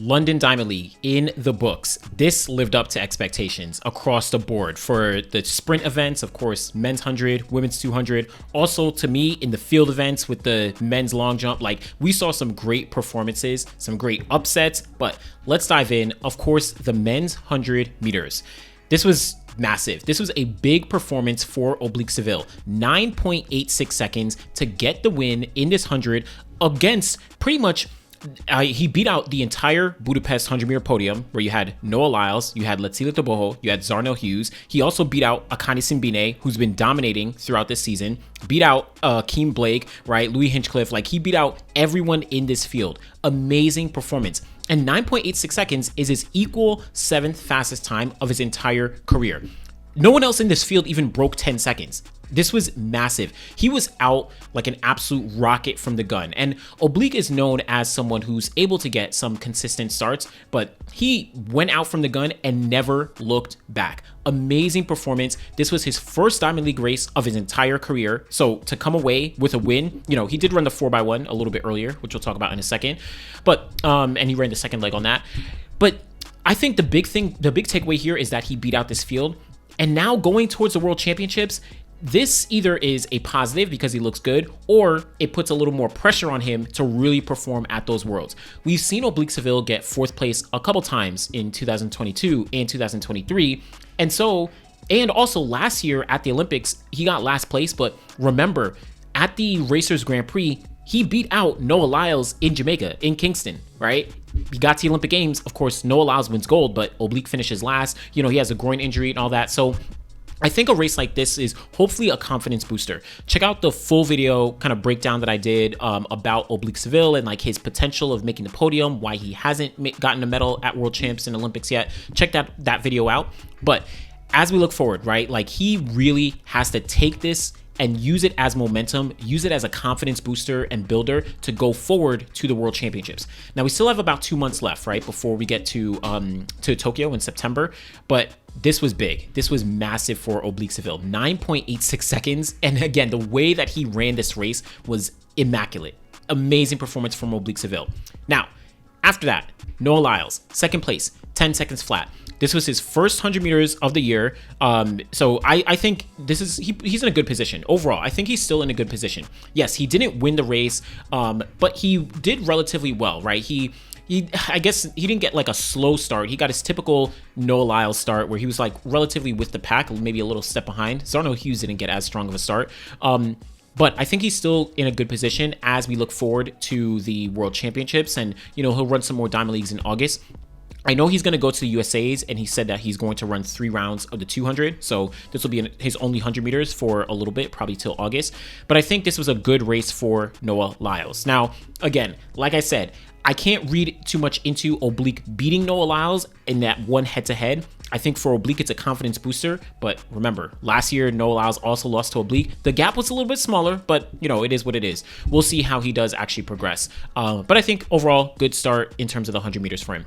London Diamond League in the books. This lived up to expectations across the board for the sprint events, of course, men's 100, women's 200. Also, to me, in the field events with the men's long jump, like we saw some great performances, some great upsets, but let's dive in. Of course, the men's 100 meters. This was massive. This was a big performance for Oblique Seville. 9.86 seconds to get the win in this 100 against pretty much he beat out the entire Budapest 100-meter podium, where you had Noah Lyles, you had Letsila Toboho, you had Zarnell Hughes. He also beat out Akani Simbine, who's been dominating throughout this season. Beat out Keem Blake, right? Louis Hinchcliffe. Like, he beat out everyone in this field. Amazing performance. And 9.86 seconds is his equal 7th fastest time of his entire career. No one else in this field even broke 10 seconds. This was massive. He was out like an absolute rocket from the gun. And Oblique is known as someone who's able to get some consistent starts, but he went out from the gun and never looked back. Amazing performance. This was his first Diamond League race of his entire career. So to come away with a win, you know, he did run the 4x1 a little bit earlier, which we'll talk about in a second. But, and he ran the second leg on that. But I think the big takeaway here is that he beat out this field. And now going towards the World Championships, this either is a positive because he looks good, or it puts a little more pressure on him to really perform at those Worlds. We've seen Oblique Seville get 4th place a couple times in 2022 and 2023. And also last year at the Olympics, he got last place. But remember, at the Racers Grand Prix, he beat out Noah Lyles in Jamaica, in Kingston, right? He got to the Olympic Games. Of course, Noah Lyles wins gold, but Oblique finishes last. You know, he has a groin injury and all that. So I think a race like this is hopefully a confidence booster. Check out the full video kind of breakdown that I did about Oblique Seville and like his potential of making the podium, why he hasn't gotten a medal at World Champs and Olympics yet. Check that video out. But as we look forward, right, like he really has to take this and use it as momentum, use it as a confidence booster and builder to go forward to the World Championships. Now, we still have about 2 months left, right, before we get to Tokyo in September, but this was big. This was massive for Oblique Seville. 9.86 seconds, and again, the way that he ran this race was immaculate. Amazing performance from Oblique Seville. Now, after that, Noah Lyles, 2nd place, 10 seconds flat. This was his first 100 meters of the year. So I think this is he's in a good position. Overall, I think he's still in a good position. Yes, he didn't win the race, but he did relatively well, right? I guess he didn't get like a slow start. He got his typical Noah Lyles start where he was like relatively with the pack, maybe a little step behind. Zarnell Hughes didn't get as strong of a start. But I think he's still in a good position as we look forward to the World Championships. And, you know, he'll run some more Diamond Leagues in August. I know he's going to go to the USA's, and he said that he's going to run 3 rounds of the 200. So this will be his only 100 meters for a little bit, probably till August. But I think this was a good race for Noah Lyles. Now, again, like I said, I can't read too much into Oblique beating Noah Lyles in that one head-to-head. I think for Oblique, it's a confidence booster. But remember, last year, Noah Lyles also lost to Oblique. The gap was a little bit smaller, but, you know, it is what it is. We'll see how he does actually progress. But I think overall, good start in terms of the 100 meters for him.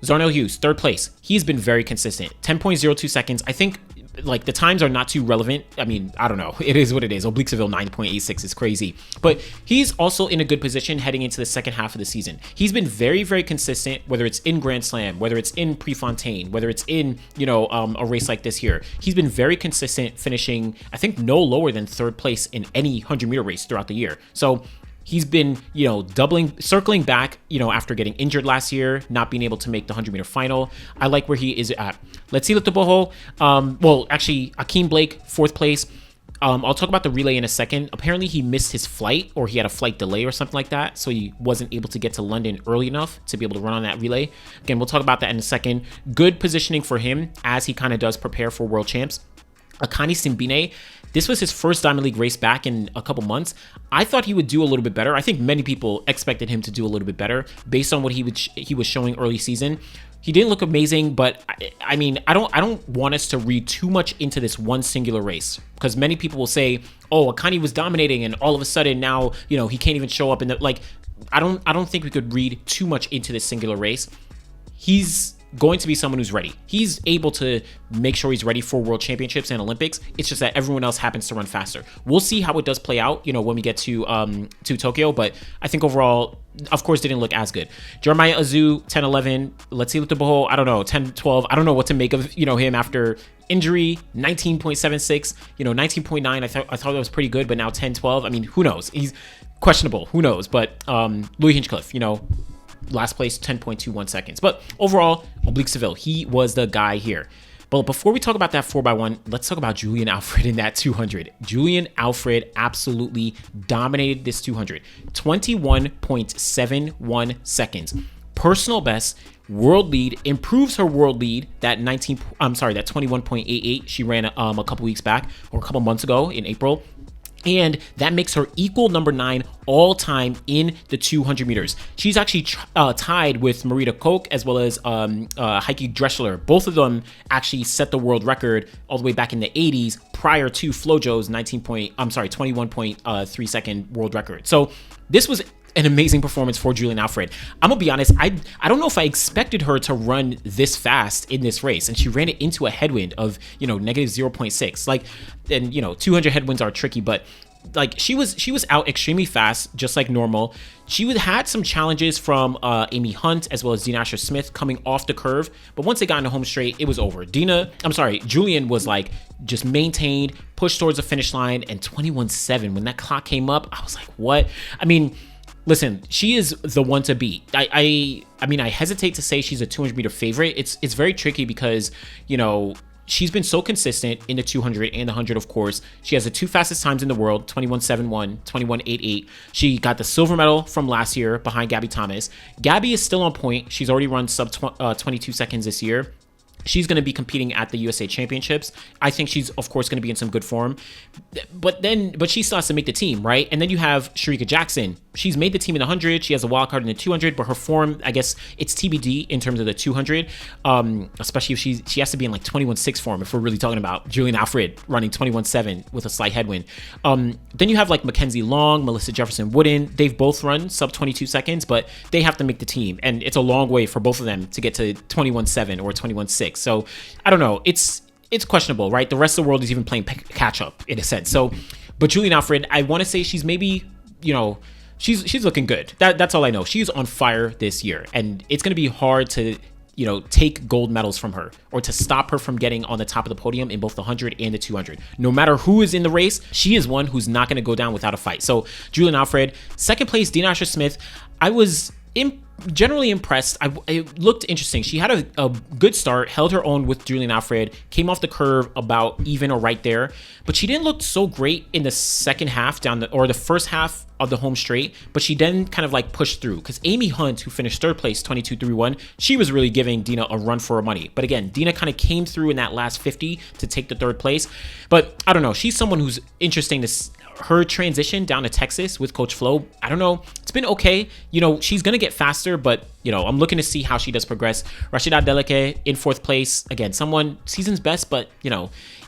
Zarnell Hughes, 3rd place. He's been very consistent. 10.02 seconds. I think like the times are not too relevant. I mean, I don't know. It is what it is. Oblique Seville 9.86 is crazy. But he's also in a good position heading into the second half of the season. He's been very, very consistent, whether it's in Grand Slam, whether it's in Prefontaine, whether it's in, you know, a race like this here. He's been very consistent, finishing, I think, no lower than 3rd place in any 100-meter race throughout the year. So he's been, you know, circling back, you know, after getting injured last year, not being able to make the 100-meter final. I like where he is at. Letsila Toboho, well, actually, Akeem Blake, 4th place. I'll talk about the relay in a second. Apparently, he missed his flight, or he had a flight delay or something like that, so he wasn't able to get to London early enough to be able to run on that relay. Again, we'll talk about that in a second. Good positioning for him as he kind of does prepare for World Champs. Akani Simbine, this was his first Diamond League race back in a couple months. I thought he would do a little bit better. I think many people expected him to do a little bit better based on what he was showing early season. He didn't look amazing, but I mean, I don't want us to read too much into this one singular race, because many people will say, "Oh, Akani was dominating, and all of a sudden now, you know, he can't even show up in the like." I don't think we could read too much into this singular race. He's going to be someone who's ready. He's able to make sure he's ready for World Championships and Olympics. It's just that everyone else happens to run faster. We'll see how it does play out, when we get to Tokyo. But I think overall, of course, didn't look as good. Jeremiah Azu, 10-11. Let's see with the Boho, I don't know, 10-12. I don't know what to make of him after injury. 19.76, 19.9. I thought that was pretty good, but now 10-12. I mean, who knows? He's questionable. Who knows? But Louis Hinchcliffe, last place, 10.21 seconds. But overall, Oblique Seville, he was the guy here. But before we talk about that 4x1, let's talk about Julien Alfred in that 200. Julien Alfred absolutely dominated this 200. 21.71 seconds. Personal best, world lead, improves her world lead, that 21.88 she ran a couple weeks back, or a couple months ago in April. And that makes her equal number 9 all time in the 200 meters. She's actually tied with Marita Koch as well as Heike Dressler. Both of them actually set the world record all the way back in the 80s prior to Flojo's 21.3 second world record. So this was an amazing performance for Julien Alfred. I'm gonna be honest, I don't know if I expected her to run this fast in this race, and she ran it into a headwind of negative 0.6. Like, and 200 headwinds are tricky, but like she was out extremely fast, just like normal. She had some challenges from Amy Hunt as well as Dina Asher-Smith coming off the curve, but once they got into home straight, it was over. Julien was like just maintained, pushed towards the finish line, and 21.7. When that clock came up, I was like, what? I mean, listen, she is the one to beat. I mean, I hesitate to say she's a 200-meter favorite. It's very tricky because, she's been so consistent in the 200 and the 100, of course. She has the 2 fastest times in the world, 21.71, 21.88. She got the silver medal from last year behind Gabby Thomas. Gabby is still on point. She's already run sub 22 seconds this year. She's going to be competing at the USA Championships. I think she's, of course, going to be in some good form. But she still has to make the team, right? And then you have Sharika Jackson. She's made the team in the 100. She has a wild card in the 200, but her form, I guess, it's TBD in terms of the 200, especially if she has to be in like 21.6 form if we're really talking about Julien Alfred running 21.7 with a slight headwind. Then you have like Mackenzie Long, Melissa Jefferson Wooden. They've both run sub 22 seconds, but they have to make the team. And it's a long way for both of them to get to 21.7 or 21.6. So I don't know. It's questionable, right? The rest of the world is even playing catch up in a sense. So, but Julien Alfred, I want to say she's maybe, she's looking good. That's all I know. She's on fire this year, and it's going to be hard to, take gold medals from her or to stop her from getting on the top of the podium in both the 100 and the 200. No matter who is in the race, she is one who's not going to go down without a fight. So Julien Alfred, second place, Dina Asher-Smith. I was generally impressed. It looked interesting. She had a good start, held her own with Julien Alfred, came off the curve about even or right there, but she didn't look so great in the second half or the first half of the home straight, but she then kind of like pushed through because Amy Hunt, who finished third place, 22.31, she was really giving Dina a run for her money. But again, Dina kind of came through in that last 50 to take the third place. But I don't know. She's someone who's interesting her transition down to Texas with Coach Flo. I don't know. It's been okay. She's going to get faster, but, I'm looking to see how she does progress. Rashida Deleke in fourth place. Again, someone season's best, but,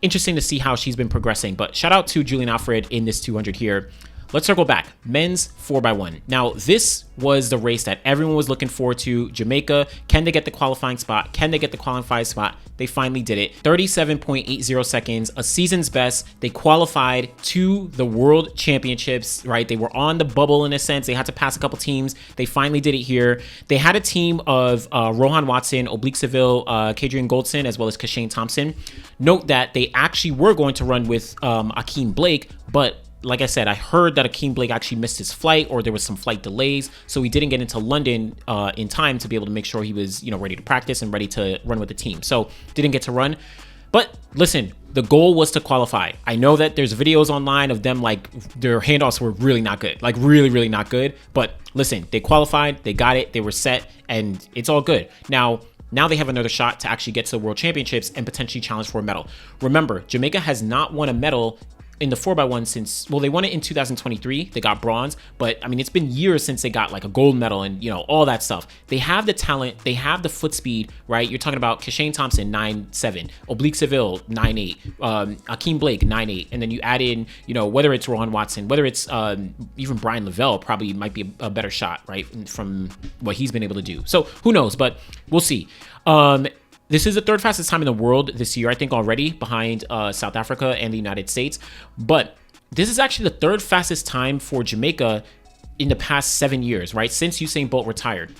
interesting to see how she's been progressing. But shout out to Julien Alfred in this 200 here. Let's circle back. Men's 4x1. Now, this was the race that everyone was looking forward to. Jamaica, can they get the qualifying spot? Can they get the qualifying spot? They finally did it. 37.80 seconds, a season's best. They qualified to the World Championships, right? They were on the bubble in a sense. They had to pass a couple teams. They finally did it here. They had a team of Rohan Watson, Oblique Seville, Kadrian Goldson, as well as Kashane Thompson. Note that they actually were going to run with Akeem Blake, but like I said, I heard that Akeem Blake actually missed his flight, or there was some flight delays, so he didn't get into London in time to be able to make sure he was, ready to practice and ready to run with the team. So didn't get to run. But listen, the goal was to qualify. I know that there's videos online of them, like, their handoffs were really not good, like really, really not good. But listen, they qualified, they got it, they were set, and it's all good. Now they have another shot to actually get to the World Championships and potentially challenge for a medal. Remember, Jamaica has not won a medal in the 4x1 since, well, they won it in 2023. They got bronze, but I mean, it's been years since they got like a gold medal and, you know, all that stuff. They have the talent. They have the foot speed, right? You're talking about Kashane Thompson, 9'7", Oblique Seville, 9'8", Akeem Blake, 9'8", and then you add in, you know, whether it's Rohan Watson, whether it's even Brian Lavelle, probably might be a better shot, right, from what he's been able to do. So who knows, but we'll see. This is the third fastest time in the world this year, I think, already, behind South Africa and the United States. But this is actually the third fastest time for Jamaica in the past 7 years, right? Since Usain Bolt retired.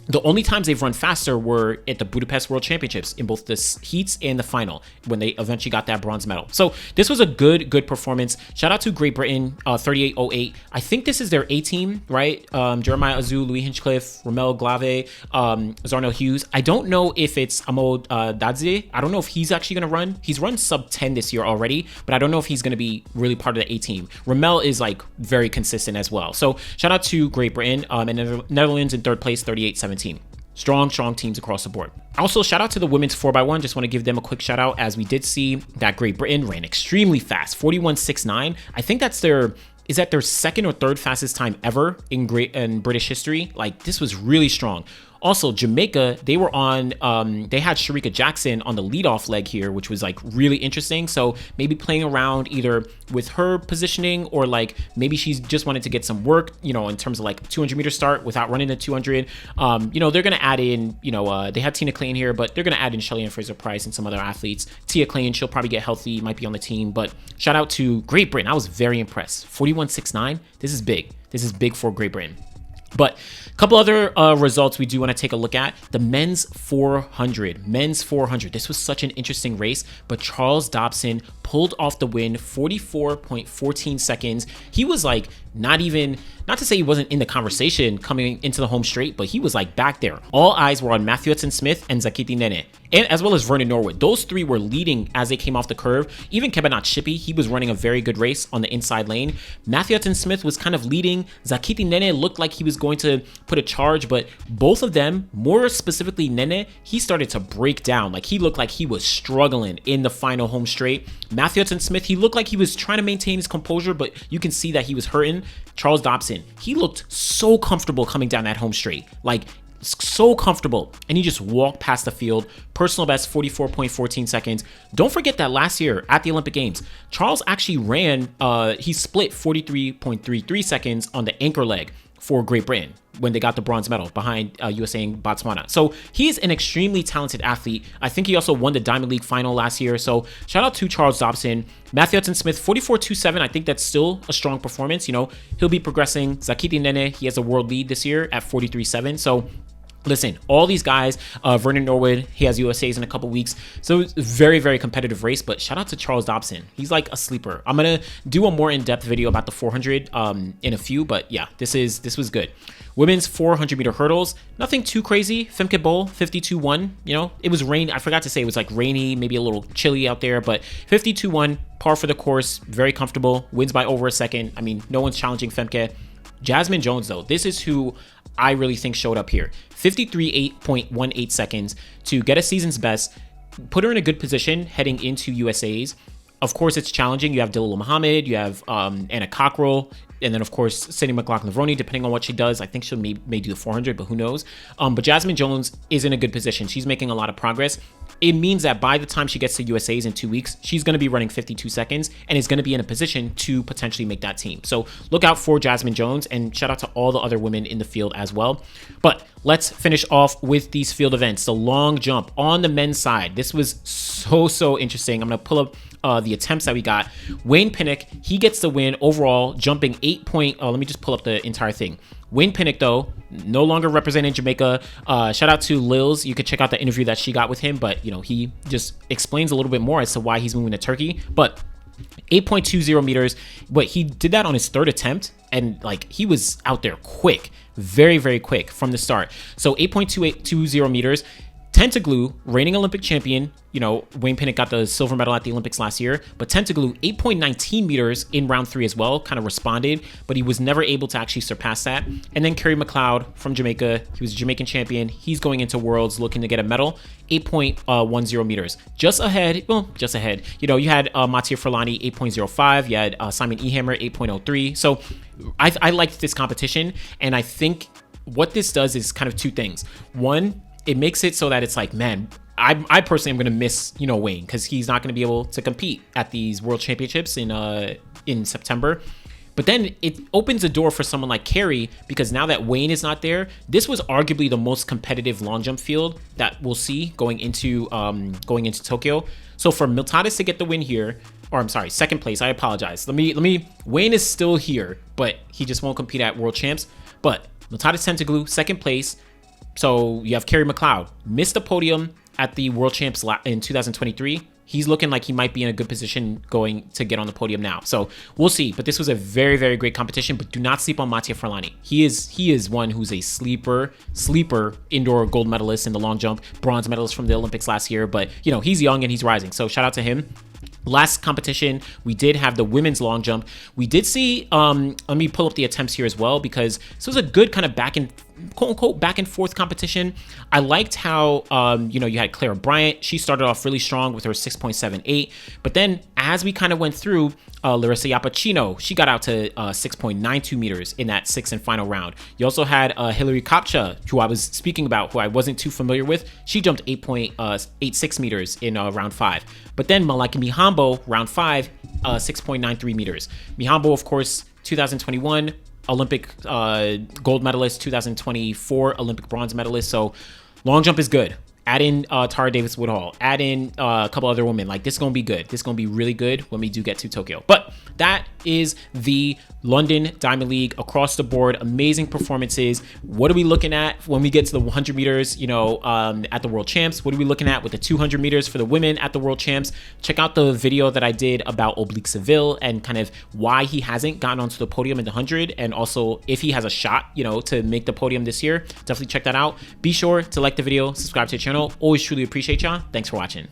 The only times they've run faster were at the Budapest World Championships in both the heats and the final when they eventually got that bronze medal. So this was a good performance. Shout out to Great Britain, 38.08. I think this is their A team, right? Jeremiah Azu, Louis Hinchcliffe, Romel Glave, Zarnell Hughes. I don't know if it's Amo Dadze. I don't know if he's actually going to run. He's run sub 10 this year already, but I don't know if he's going to be really part of the A team. Romel is like very consistent as well. So shout out to Great Britain and Netherlands in third place, 38.17. Strong teams across the board. Also, shout out to the women's 4x1. Just want to give them a quick shout out, as we did see that Great Britain ran extremely fast, 41.69. I think that's their second or third fastest time ever in British history. Like, this was really strong. Also, Jamaica, they were on, they had Sharika Jackson on the leadoff leg here, which was like really interesting. So maybe playing around either with her positioning or like maybe she's just wanted to get some work, you know, in terms of like 200 meter start without running the 200. You know, they're going to add in, you know, they had Tina Clayton here, but they're going to add in Shelly-Ann Fraser-Price and some other athletes. Tia Clayton, she'll probably get healthy, might be on the team, but shout out to Great Britain. I was very impressed. 41.69. This is big. This is big for Great Britain. But a couple other results we do want to take a look at. The men's 400. This was such an interesting race, but Charles Dobson pulled off the win, 44.14 seconds. He was like not to say he wasn't in the conversation coming into the home straight, but he was like back there. All eyes were on Matthew Hudson-Smith and Zakiti Nene, and as well as Vernon Norwood. Those three were leading as they came off the curve. Even Kebanat Shippey, he was running a very good race on the inside lane. Matthew Hudson-Smith was kind of leading. Zakiti Nene looked like he was going to put a charge, but both of them, more specifically Nene, he started to break down. Like, he looked like he was struggling in the final home straight. Matthew Hudson-Smith, he looked like he was trying to maintain his composure, but you can see that he was hurting. Charles Dobson, he looked so comfortable coming down that home straight. Like, so comfortable, and he just walked past the field. Personal best, 44.14 seconds. Don't forget that last year at the Olympic Games, Charles actually ran, he split 43.33 seconds on the anchor leg for Great Britain when they got the bronze medal behind USA and Botswana. So he's an extremely talented athlete. I think he also won the Diamond League final last year. So shout out to Charles Dobson. Matthew Hudson-Smith, 44.27. I think that's still a strong performance. You know, he'll be progressing. Zakiti Nene, he has a world lead this year at 43.7. So listen, all these guys, Vernon Norwood, he has USA's in a couple weeks. So it's a very competitive race, but shout out to Charles Dobson. He's like a sleeper. I'm going to do a more in-depth video about the 400 in a few, but yeah, this was good. Women's 400 meter hurdles, nothing too crazy. Femke Bol, 52.1. You know, it was rain. I forgot to say it was like rainy, maybe a little chilly out there, but 52.1, par for the course, very comfortable, wins by over a second. I mean, no one's challenging Femke. Jasmine Jones, though, this is who I really think showed up here. 53.18 seconds to get a season's best, put her in a good position heading into USA's. Of course, it's challenging. You have Dalilah Muhammad, you have Anna Cockrell, and then, of course, Cindy McLaughlin-Roney, depending on what she does. I think she may do the 400, but who knows? But Jasmine Jones is in a good position. She's making a lot of progress. It means that by the time she gets to USA's in 2 weeks, she's going to be running 52 seconds and is going to be in a position to potentially make that team. So look out for Jasmine Jones, and shout out to all the other women in the field as well. But let's finish off with these field events. The long jump on the men's side. This was so interesting. I'm going to pull up the attempts that we got. Wayne Pinnock, he gets the win overall, jumping 8 point. Let me just pull up the entire thing. Wayne Pinnock, though, no longer representing Jamaica. Shout out to Lils. You could check out the interview that she got with him, but you know, he just explains a little bit more as to why he's moving to Turkey. But 8.20 meters, but he did that on his third attempt, and like, he was out there quick, very quick from the start. So 8.220 meters. Tentaglue, reigning Olympic champion, Wayne Pinnock got the silver medal at the Olympics last year, but Tentaglue, 8.19 meters in round 3 as well, kind of responded, but he was never able to actually surpass that. And then Kerry McLeod from Jamaica, he was a Jamaican champion. He's going into Worlds looking to get a medal, 8.10 meters. Just ahead. You had Mattia Furlani, 8.05. You had Simon Ehammer, 8.03. So I liked this competition, and I think what this does is kind of two things. One, it makes it so that it's like, man, I personally am going to miss, Wayne, because he's not going to be able to compete at these World Championships in September. But then it opens the door for someone like Kerry, because now that Wayne is not there, this was arguably the most competitive long jump field that we'll see going into Tokyo. So for Miltiades to get the win here, or I'm sorry, second place, I apologize. Wayne is still here, but he just won't compete at World Champs. But Miltiades Tentaglue, second place. So you have Kerry McLeod, missed the podium at the World Champs in 2023. He's looking like he might be in a good position going to get on the podium now. So we'll see. But this was a very, very great competition. But do not sleep on Mattia Furlani. He is one who's a sleeper indoor gold medalist in the long jump, bronze medalist from the Olympics last year. But, he's young and he's rising. So shout out to him. Last competition, we did have the women's long jump. We did see, let me pull up the attempts here as well, because this was a good kind of quote unquote back and forth competition. I liked how, you had Clara Bryant. She started off really strong with her 6.78. But then as we kind of went through, Larissa Yapachino, she got out to 6.92 meters in that sixth and final round. You also had Hilary Kopcha, who I was speaking about, who I wasn't too familiar with. She jumped 8.86 meters in round 5. But then Malaki Mihambo, round 5, 6.93 meters. Mihambo, of course, 2021 Olympic gold medalist, 2024 Olympic bronze medalist. So long jump is good. Add in Tara Davis Woodhall. Add in a couple other women. Like, this is going to be good. This is going to be really good when we do get to Tokyo. But that is the London Diamond League across the board. Amazing performances. What are we looking at when we get to the 100 meters, at the World Champs? What are we looking at with the 200 meters for the women at the World Champs? Check out the video that I did about Oblique Seville and kind of why he hasn't gotten onto the podium in the 100, and also if he has a shot, to make the podium this year. Definitely check that out. Be sure to like the video, subscribe to the channel. Always truly appreciate y'all. Thanks for watching.